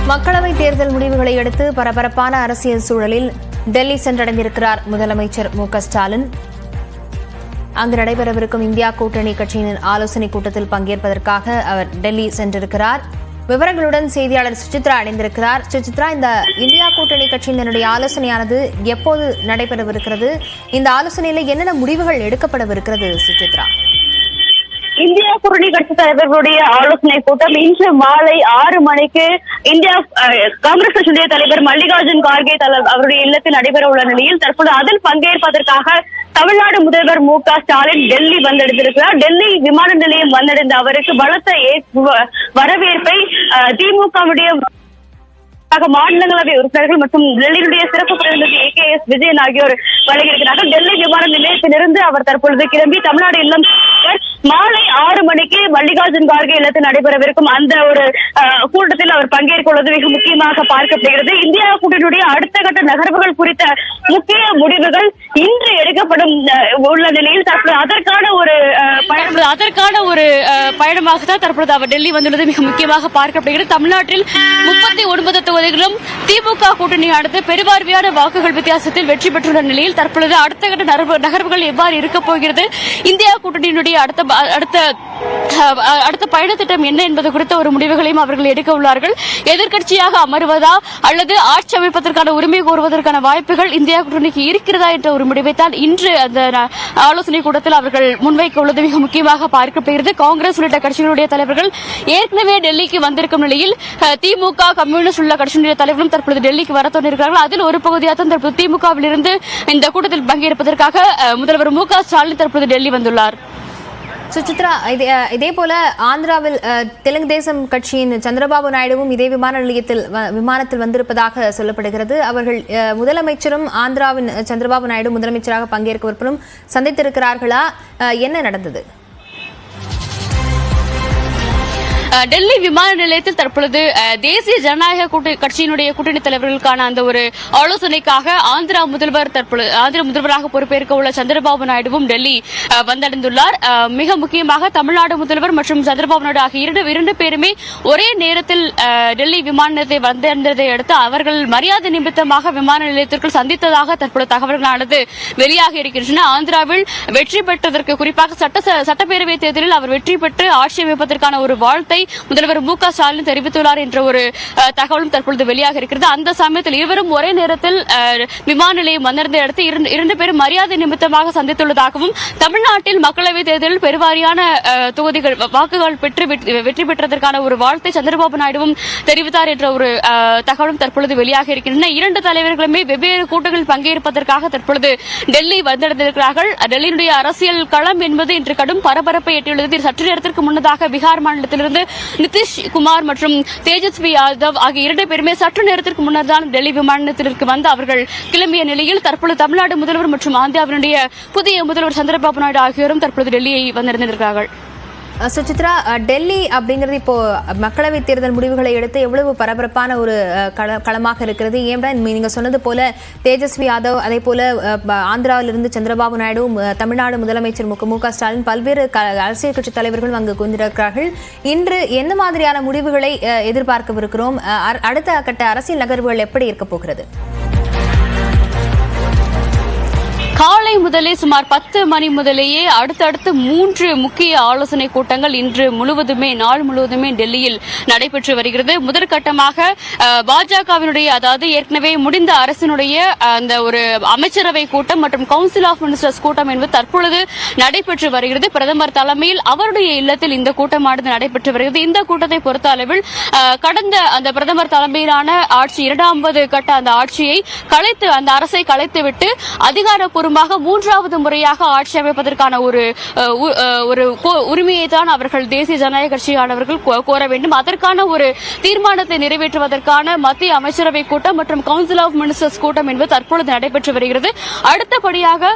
மக்களவைத் தேர்தல் முடிவுகளை அடுத்து பரபரப்பான அரசியல் சூழலில் டெல்லி சென்றடைந்திருக்கிறார் முதலமைச்சர் மு.க.ஸ்டாலின். அங்கு நடைபெறவிருக்கும் இந்தியா கூட்டணி கட்சியின் ஆலோசனைக் கூட்டத்தில் பங்கேற்பதற்காக அவர் டெல்லி சென்றிருக்கிறார். விவரங்களுடன் செய்தியாளர் சுசித்ரா இணைந்திருக்கிறார். சுசித்ரா, இந்த இந்தியா கூட்டணி கட்சியினருடைய ஆலோசனையானது எப்போது நடைபெறவிருக்கிறது? இந்த ஆலோசனையில் என்னென்ன முடிவுகள் எடுக்கப்படவிருக்கிறது? சுசித்ரா, இந்தியா கூட்டணி கட்சி தலைவர்களுடைய ஆலோசனை கூட்டம் இன்று மாலை 6 மணிக்கு இந்தியா காங்கிரஸ் கட்சியுடைய தலைவர் மல்லிகார்ஜுன் கார்கே அவருடைய இல்லத்தில் நடைபெற உள்ள நிலையில் தற்போது அதில் பங்கேற்பதற்காக தமிழ்நாடு முதல்வர் மு.க.ஸ்டாலின் டெல்லி வந்தடைந்திருக்கிறார். டெல்லி விமான நிலையம் வந்தடைந்த அவருக்கு பலத்த வரவேற்பை திமுகவுடைய மாநிலங்களவை உறுப்பினர்கள் மற்றும் டெல்லியுடைய சிறப்பு பிரதிநிதி AKS விஜயன் ஆகியோர் வழங்கியிருக்கிறார்கள். டெல்லி விமான நிலையத்திலிருந்து அவர் தற்பொழுது கிளம்பி தமிழ்நாடு இல்லம் மாலை 6 மணிக்கு மல்லிகார்ஜுன் கார்கே இல்லத்தில் நடைபெறவிருக்கும் அந்த ஒரு கூட்டத்தில் அவர் பங்கேற்க உள்ளது மிக முக்கியமாக பார்க்கப்படுகிறது. இந்தியா கூட்டணியுடைய அடுத்த கட்ட நகர்வுகள் குறித்த முக்கிய முடிவுகள் இன்று எடுக்கப்படும் உள்ள நிலையில் தற்போது அதற்கான ஒரு பயணமாக தான் தற்பொழுது அவர் டெல்லி வந்துள்ளது மிக முக்கியமாக பார்க்கப்படுகிறது. தமிழ்நாட்டில் 39 தொகுதிகளும் திமுக கூட்டணியானது பெருவாரியான வாக்குகள் வித்தியாசத்தில் வெற்றி பெற்றுள்ள நிலையில் தற்பொழுது அடுத்த கட்ட நகர்வுகள் எவ்வாறு இருக்கப் போகிறது, இந்தியா கூட்டணியினுடைய அடுத்த பயண திட்டம் என்ன என்பது குறித்த ஒரு முடிவுகளையும் அவர்கள் எடுக்க உள்ளார்கள். எதிர்க்கட்சியாக அமர்வதா அல்லது ஆட்சி அமைப்பதற்கான உரிமை கோருவதற்கான வாய்ப்புகள் இந்தியா கூட்டணிக்கு இருக்கிறதா என்ற ஒரு முடிவைத்தான் இன்று அந்த ஆலோசனை கூட்டத்தில் அவர்கள் முன்வைக்க உள்ளது மிக முக்கியமாக பார்க்கப்படுகிறது. காங்கிரஸ் உள்ளிட்ட கட்சிகளுடைய தலைவர்கள் ஏற்கனவே டெல்லிக்கு வந்திருக்கும் நிலையில் திமுக, கம்யூனிஸ்ட் உள்ள கட்சியினுடைய தலைவர்களும் தற்போது டெல்லிக்கு வர தோன்றிருக்கிறார்கள். அதில் ஒரு பகுதியாக தான் தற்போது திமுகவில் இருந்து இந்த கூட்டத்தில் பங்கேற்பதற்காக முதல்வர் மு.க.ஸ்டாலின் தற்போது டெல்லி வந்துள்ளார். சுசித்ரா, இதே போல ஆந்திராவில் தெலுங்கு தேசம் கட்சியின் சந்திரபாபு நாயுடுவும் இதே விமானத்தில் வந்திருப்பதாக சொல்லப்படுகிறது. அவர்கள் முதலமைச்சரும் ஆந்திராவின் சந்திரபாபு நாயுடு முதலமைச்சராக பங்கேற்கவிருப்பதும் சந்தித்திருக்கிறார்களா? என்ன நடந்தது? டெல்லி விமான நிலையத்தில் தற்பொழுது தேசிய ஜனநாயக கட்சியினுடைய கூட்டணி தலைவர்களுக்கான அந்த ஒரு ஆலோசனைக்காக ஆந்திரா முதல்வராக பொறுப்பேற்க உள்ள சந்திரபாபு நாயுடுவும் டெல்லி வந்தடைந்துள்ளார். மிக முக்கியமாக தமிழ்நாடு முதல்வர் மற்றும் சந்திரபாபு நாயுடு ஆகிய இரண்டு பேருமே ஒரே நேரத்தில் டெல்லி விமான நிலையத்தை வந்தடைந்ததை அடுத்து அவர்கள் மரியாதை நிமித்தமாக விமான நிலையத்திற்குள் சந்தித்ததாக தற்போது தகவல்களானது வெளியாக இருக்கின்றன. ஆந்திராவில் வெற்றி பெற்றதற்கு, குறிப்பாக சட்டப்பேரவை தேர்தலில் அவர் வெற்றி பெற்று ஆட்சி அமைப்பதற்கான ஒரு வாழ்த்தை முதல்வர் மு.க.ஸ்டாலின் தெரிவித்துள்ளார் என்ற ஒரு தகவலும் தற்பொழுது வெளியாக இருக்கிறது. அந்த சமயத்தில் இருவரும் ஒரே நேரத்தில் விமான நிலையம் வந்திருந்த அடுத்து இரண்டு பேரும் மரியாதை நிமித்தமாக சந்தித்துள்ளதாகவும் தமிழ்நாட்டில் மக்களவைத் தேர்தலில் பெருவாரியான தொகுதிகள் வாக்குகள் பெற்று வெற்றி பெற்றதற்கான ஒரு வாழ்த்தை சந்திரபாபு நாயுடுவும் தெரிவித்தார் என்ற ஒரு தகவலும் தற்பொழுது வெளியாக இருக்கின்றன. இரண்டு தலைவர்களுமே வெவ்வேறு கூட்டங்களில் பங்கேற்பதற்காக தற்பொழுது டெல்லி வந்திருக்கிறார்கள். டெல்லியினுடைய அரசியல் களம் என்பது இன்று கடும் பரபரப்பை எட்டியுள்ளது. சற்று நேரத்திற்கு முன்னதாக பீகார் மாநிலத்திலிருந்து நிதிஷ்குமார் மற்றும் தேஜஸ்வி யாதவ் ஆகிய இரண்டு பேருமே சற்று நேரத்திற்கு முன்னர் தான் டெல்லி விமான நிலையத்திற்கு வந்து அவர்கள் கிளம்பிய நிலையில் தற்பொழுது தமிழ்நாடு முதல்வர் மற்றும் ஆந்திராவினுடைய புதிய முதல்வர் சந்திரபாபு நாயுடு ஆகியோரும் தற்பொழுது டெல்லியை வந்திருந்திருக்கிறார்கள். சுசித்ரா, டெல்லி அப்படிங்கிறது இப்போ மக்களவைத் தேர்தல் முடிவுகளை எடுத்து எவ்வளவு பரபரப்பான ஒரு களமாக இருக்கிறது? ஏன்னா நீங்க சொன்னது போல தேஜஸ்வி யாதவ், அதே போல ஆந்திராவிலிருந்து சந்திரபாபு நாயுடு, தமிழ்நாடு முதலமைச்சர் மு.க.ஸ்டாலின், பல்வேறு அரசியல் கட்சி தலைவர்களும் அங்கு குந்திருக்கிறார்கள். இன்று என்ன மாதிரியான முடிவுகளை எதிர்பார்க்கவிருக்கிறோம்? அடுத்த கட்ட அரசியல் நகர்வுகள் எப்படி இருக்க போகிறது? காலை முதலே சுமார் 10 மணி முதலேயே அடுத்தடுத்து 3 முக்கிய ஆலோசனை கூட்டங்கள் இன்று நாள் முழுவதுமே டெல்லியில் நடைபெற்று வருகிறது. முதற்கட்டமாக பாஜகவினுடைய, அதாவது ஏற்கனவே முடிந்த அரசினுடைய அந்த ஒரு அமைச்சரவை கூட்டம் மற்றும் கவுன்சில் ஆஃப் மினிஸ்டர்ஸ் கூட்டம் என்பது தற்பொழுது நடைபெற்று வருகிறது. பிரதமர் தலைமையில் அவருடைய இல்லத்தில் இந்த கூட்டமானது நடைபெற்று வருகிறது. இந்த கூட்டத்தை பொறுத்த அளவில் கடந்த அந்த பிரதமர் தலைமையிலான ஆட்சி 2வது கட்ட அந்த ஆட்சியை கலைத்து, அந்த அரசை கலைத்துவிட்டு அதிகாரப்பூர்வ மூன்றாவது முறையாக ஆட்சி அமைப்பதற்கான ஒரு உரிமையை தான் அவர்கள் தேசிய ஜனநாயக கட்சியானவர்கள் கோர வேண்டும். அதற்கான ஒரு தீர்மானத்தை நிறைவேற்றுவதற்கான மத்திய அமைச்சரவை கூட்டம் மற்றும் கவுன்சில் ஆஃப் மினிஸ்டர்ஸ் கூட்டம் என்பது தற்பொழுது நடைபெற்று வருகிறது. அடுத்தபடியாக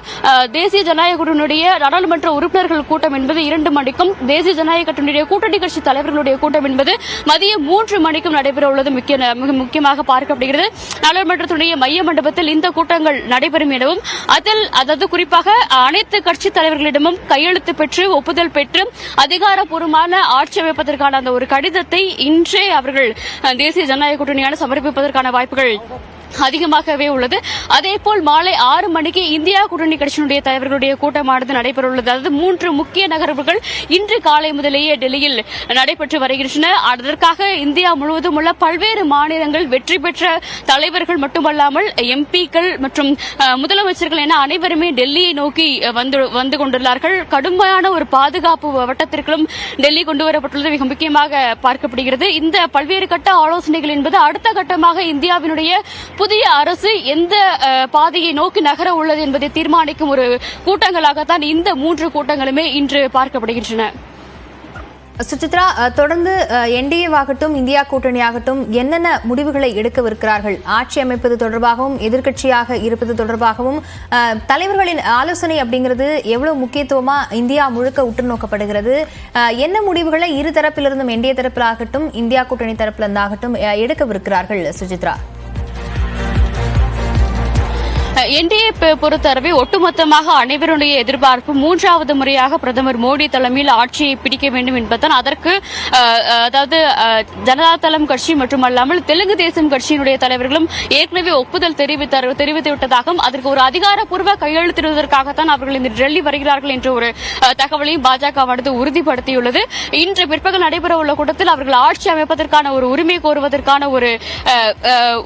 தேசிய ஜனநாயக கூட்டணியுடைய நாடாளுமன்ற உறுப்பினர்கள் கூட்டம் என்பது 2 மணிக்கும், தேசிய ஜனநாயக கூட்டணியுடைய கூட்டணி கட்சி தலைவர்களுடைய கூட்டம் என்பது மதியம் 3 மணிக்கும் நடைபெற உள்ளது மிக முக்கியமாக பார்க்கப்படுகிறது. நாடாளுமன்றத்துடைய மைய மண்டபத்தில் இந்த கூட்டங்கள் நடைபெறும் எனவும் அதில் அதாவது குறிப்பாக அனைத்து கட்சி தலைவர்களிடமும் கையெழுத்து பெற்று ஒப்புதல் பெற்று அதிகாரப்பூர்வமான ஆட்சி அமைப்பதற்கான அந்த ஒரு கடிதத்தை இன்றே அவர்கள் தேசிய ஜனநாயக கூட்டணியான சமர்ப்பிப்பதற்கான வாய்ப்புகள் அதிகமாகவே உள்ளது. அதேபோல் மாலை 6 மணிக்கு இந்தியா கூட்டணி கட்சியினுடைய தலைவர்களுடைய கூட்டமானது நடைபெற உள்ளது. அதாவது 3 முக்கிய நகர்வுகள் இன்று காலை முதலேயே டெல்லியில் நடைபெற்று வருகின்றன. அதற்காக இந்தியா முழுவதும் உள்ள பல்வேறு மாநிலங்கள் வெற்றி பெற்ற தலைவர்கள் மட்டுமல்லாமல் எம்பிக்கள் மற்றும் முதலமைச்சர்கள் என அனைவருமே டெல்லியை நோக்கி வந்து கொண்டுள்ளார்கள். கடுமையான ஒரு பாதுகாப்பு வட்டத்திற்கும் டெல்லி கொண்டு வரப்பட்டுள்ளது மிக முக்கியமாக பார்க்கப்படுகிறது. இந்த பல்வேறு கட்ட ஆலோசனைகள் என்பது அடுத்த கட்டமாக இந்தியாவினுடைய புதிய அரசு எந்த பாதையை நோக்கி நகர உள்ளது என்பதை தீர்மானிக்கும் ஒரு கூட்டங்களாகத்தான் இந்த 3 கூட்டங்களுமே இன்று பார்க்கப்படுகின்றன. சுசித்ரா, தொடர்ந்து என்டிஏவாகட்டும் இந்தியா கூட்டணியாகட்டும் என்னென்ன முடிவுகளை எடுக்கவிருக்கிறார்கள்? ஆட்சி அமைப்பது தொடர்பாகவும் எதிர்க்கட்சியாக இருப்பது தொடர்பாகவும் தலைவர்களின் ஆலோசனை அப்படிங்கிறது எவ்வளவு முக்கியத்துவமா இந்தியா முழுக்க உற்று நோக்கப்படுகிறது? என்ன முடிவுகளை இரு தரப்பிலிருந்தும் என்டிஏ தரப்பிலாகட்டும் இந்தியா கூட்டணி தரப்பிலிருந்தாகட்டும் எடுக்கவிருக்கிறார்கள் சுசித்ரா? என்டிஏ பொறுத்தளவில் ஒட்டுமொத்தமாக அனைவருடைய எதிர்பார்ப்பு 3வது முறையாக பிரதமர் மோடி தலைமையில் ஆட்சியை பிடிக்க வேண்டும் என்பதுதான். அதற்கு அதாவது ஜனதாதளம் கட்சி மட்டுமல்லாமல் தெலுங்கு தேசம் கட்சியினுடைய தலைவர்களும் ஏற்கனவே ஒப்புதல் தெரிவித்து விட்டதாகவும் அதற்கு ஒரு அதிகாரப்பூர்வ கையெழுத்திடுவதற்காகத்தான் அவர்கள் இந்த டெல்லி வருகிறார்கள் என்ற ஒரு தகவலையும் பாஜகவானது உறுதிப்படுத்தியுள்ளது. இன்று பிற்பகல் நடைபெற உள்ள கூட்டத்தில் அவர்கள் ஆட்சி அமைப்பதற்கான ஒரு உரிமை கோருவதற்கான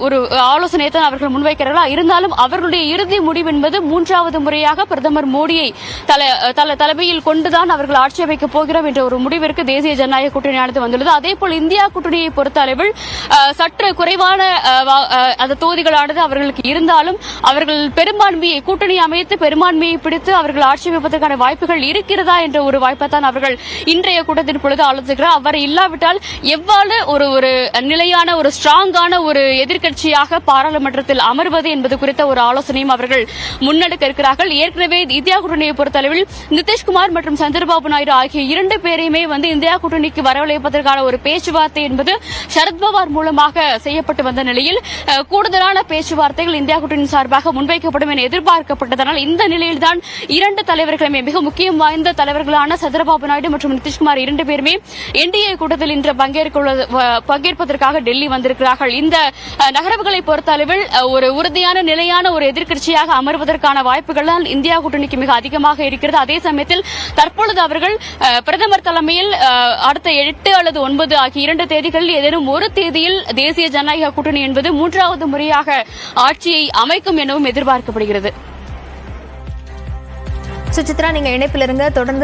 ஒரு ஆலோசனையை தான் அவர்கள் முன்வைக்கிறார்கள். இருந்தாலும் அவர்களுடைய இறுதி முடிவு என்பது 3வது முறையாக பிரதமர் மோடியை தலைமையில் கொண்டுதான் அவர்கள் ஆட்சி அமைக்கப் போகிறோம் என்ற ஒரு முடிவிற்கு தேசிய ஜனநாயக கூட்டணியானது வந்துள்ளது. அதேபோல் இந்தியா கூட்டணியை பொறுத்த அளவில் சற்று குறைவான தொகுதிகளானது அவர்களுக்கு இருந்தாலும் அவர்கள் பெரும்பான்மையை கூட்டணி அமைத்து பெரும்பான்மையை பிடித்து அவர்கள் ஆட்சி அமைப்பதற்கான வாய்ப்புகள் இருக்கிறதா என்ற ஒரு வாய்ப்பைத்தான் அவர்கள் இன்றைய கூட்டத்தின் பொழுது ஆலோசிக்கிறார். அவ்வாறு இல்லாவிட்டால் எவ்வாறு ஒரு நிலையான ஒரு ஸ்ட்ராங்கான ஒரு எதிர்க்கட்சியாக பாராளுமன்றத்தில் அமர்வது என்பது குறித்த ஒரு ஆலோசனையும் அவர்கள் முன்னெடுக்க இருக்கிறார்கள். ஏற்கனவே இந்தியா கூட்டணியை பொறுத்தளவில் நிதிஷ்குமார் மற்றும் சந்திரபாபு நாயுடு ஆகிய 2 பேரையுமே இந்தியா கூட்டணிக்கு வரவழைப்பதற்கான ஒரு பேச்சுவார்த்தை என்பது சரத்பவார் மூலமாக செய்யப்பட்டு வந்த நிலையில் கூடுதலான பேச்சுவார்த்தைகள் இந்தியா கூட்டணி சார்பாக முன்வைக்கப்படும் என எதிர்பார்க்கப்பட்டதனால் இந்த நிலையில்தான் 2 தலைவர்களுமே மிக முக்கியம் வாய்ந்த தலைவர்களான சந்திரபாபு நாயுடு மற்றும் நிதிஷ்குமார் 2 பேருமே என்டிஏ கூட்டத்தில் இன்று பங்கேற்பதற்காக டெல்லி வந்திருக்கிறார்கள். இந்த நகர்வுகளை பொறுத்தளவில் ஒரு உறுதியான நிலையான ஒரு எதிர்க்கட்சியாக அமர்வதற்கான வாய்ப்புகள் தான் இந்தியா கூட்டணிக்கு மிக அதிகமாக இருக்கிறது. அதே சமயத்தில் தற்பொழுது அவர்கள் பிரதமர் தலைமையில் அடுத்த 8 அல்லது 9 ஆகிய 2 தேதிகளில் ஏதேனும் ஒரு தேதியில் தேசிய ஜனநாயக கூட்டணி என்பது 3வது முறையாக ஆட்சியை அமைக்கும் எனவும் எதிர்பார்க்கப்படுகிறது. சுசித்ரா, நீங்க இணைப்பில் இருங்க. தொடர்ந்து